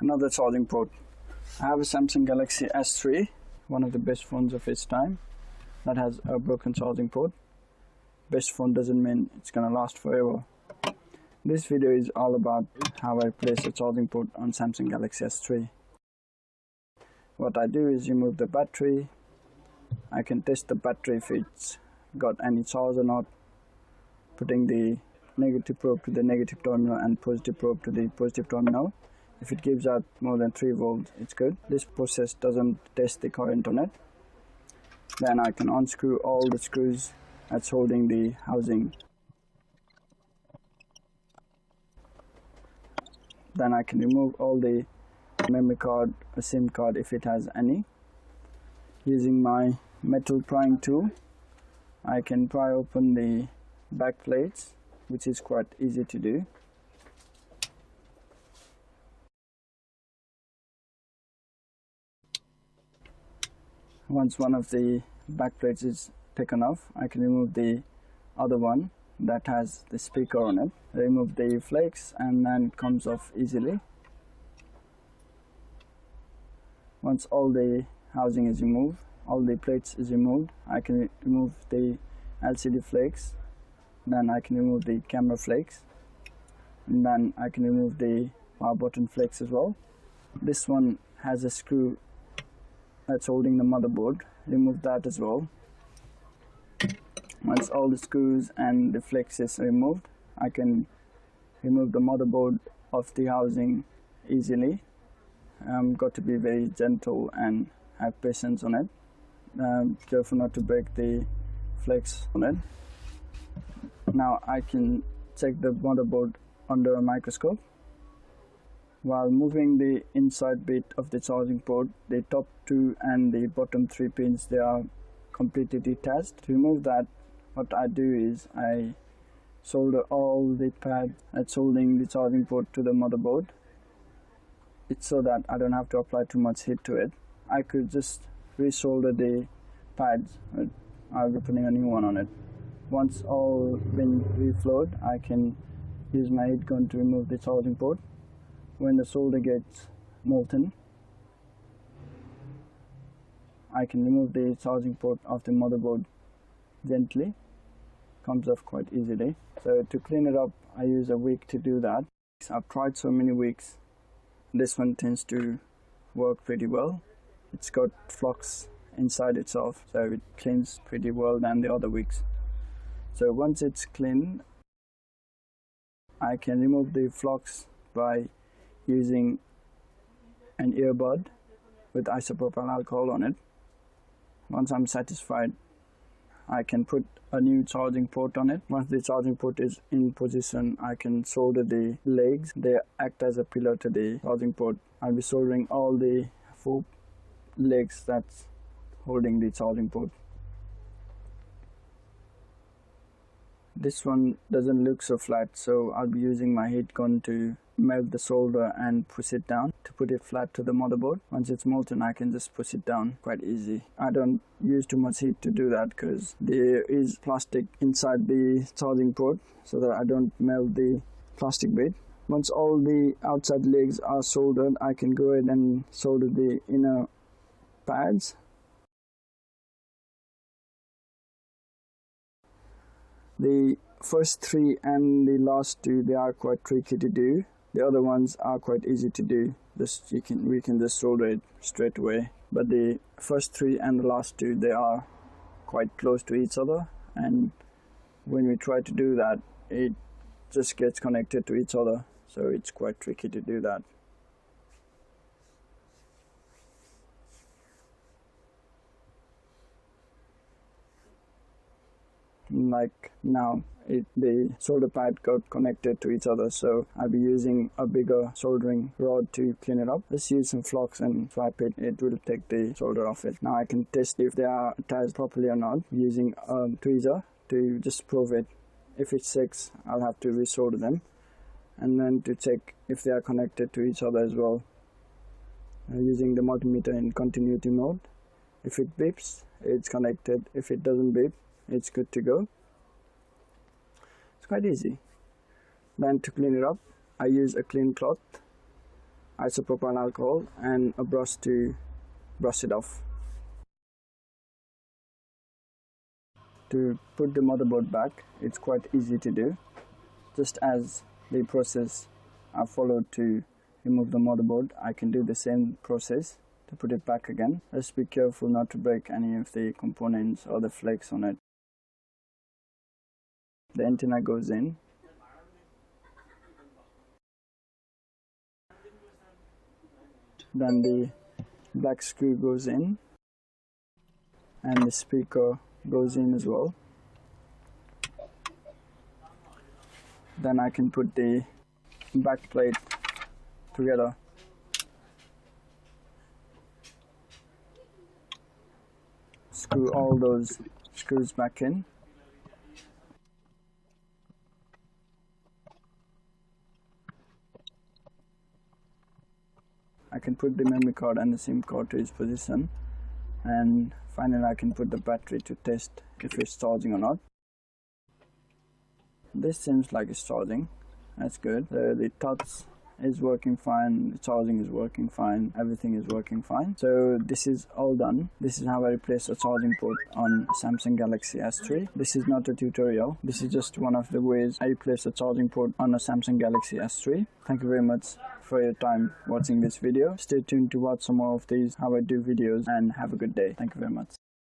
Another charging port. I have a Samsung Galaxy S3, one of the best phones of its time, that has a broken charging port. Best phone doesn't mean it's gonna last forever. This video is all about how I place a charging port on Samsung Galaxy S3. What I do is remove the battery. I can test the battery if it's got any charge or not, putting the negative probe to the negative terminal and positive probe to the positive terminal. If it gives out more than 3 volts, it's good. This process doesn't test the current on it. Then I can unscrew all the screws that's holding the housing. Then I can remove all the memory card or SIM card if it has any. Using my metal prying tool, I can pry open the back plates, which is quite easy to do. Once one of the back plates is taken off, I can remove the other one that has the speaker on it. Remove the flakes and then it comes off easily. Once all the housing is removed, all the plates is removed, I can remove the LCD flakes, then I can remove the camera flakes, and then I can remove the power button flakes as well. This one has a screw that's holding the motherboard. Remove that as well. Once all the screws and the flakes is removed, I can remove the motherboard of the housing easily. Got to be very gentle and have patience on it. Careful not to break the flakes on it. Now I can check the motherboard under a microscope. While moving the inside bit of the charging port, the top 2 and the bottom 3 pins, they are completely detached. To remove that, what I do is I solder all the pads that's holding the charging port to the motherboard. It's so that I don't have to apply too much heat to it. I could just resolder the pads, but I'll be putting a new one on it. Once all been reflowed, I can use my heat gun to remove the charging port. When the solder gets molten, I can remove the charging port of the motherboard gently. Comes off quite easily. So to clean it up, I use a wick to do that. I've tried so many wicks. This one tends to work pretty well. It's got flux inside itself, so it cleans pretty well than the other wicks. So once it's clean, I can remove the flux by using an earbud with isopropyl alcohol on it. Once I'm satisfied, I can put a new charging port on it. Once the charging port is in position, I can solder the legs. They act as a pillar to the charging port. I'll be soldering all the 4 legs that's holding the charging port. This one doesn't look so flat, so I'll be using my heat gun to melt the solder and push it down to put it flat to the motherboard. Once it's molten, I can just push it down quite easy. I don't use too much heat to do that because there is plastic inside the charging port, so that I don't melt the plastic bit. Once all the outside legs are soldered, I can go ahead and solder the inner pads. The first 3 and the last 2, they are quite tricky to do. The other ones are quite easy to do. We can just solder it straight away. But the first 3 and the last 2, they are quite close to each other, and when we try to do that, it just gets connected to each other, so it's quite tricky to do that. Like now, the solder pad got connected to each other, so I'll be using a bigger soldering rod to clean it up. Just use some flux and swipe it. It will take the solder off it. Now I can test if they are attached properly or not using a tweezer to just prove it. If it's 6, I'll have to resolder them, and then to check if they are connected to each other as well. Using the multimeter in continuity mode. If it beeps, it's connected. If it doesn't beep, it's good to go. It's quite easy. Then to clean it up, I use a clean cloth isopropyl alcohol and a brush to brush it off. To put the motherboard back, it's quite easy to do. Just as the process I followed to remove the motherboard, I can do the same process to put it back again. Just be careful not to break any of the components or the flakes on it. The antenna goes in. Then the black screw goes in, and the speaker goes in as well. Then I can put the back plate together. Screw all those screws back in. I can put the memory card and the SIM card to its position, and finally I can put the battery to test if it's charging or not. This seems like it's charging. That's good. The touch is working fine, the charging is working fine, everything is working fine. So this is all done. This is how I replace a charging port on Samsung Galaxy S3. This is not a tutorial. This is just one of the ways I replace a charging port on a Samsung Galaxy S3. Thank you very much for your time watching this video. Stay tuned to watch some more of these how I do videos, and have a good day. Thank you very much.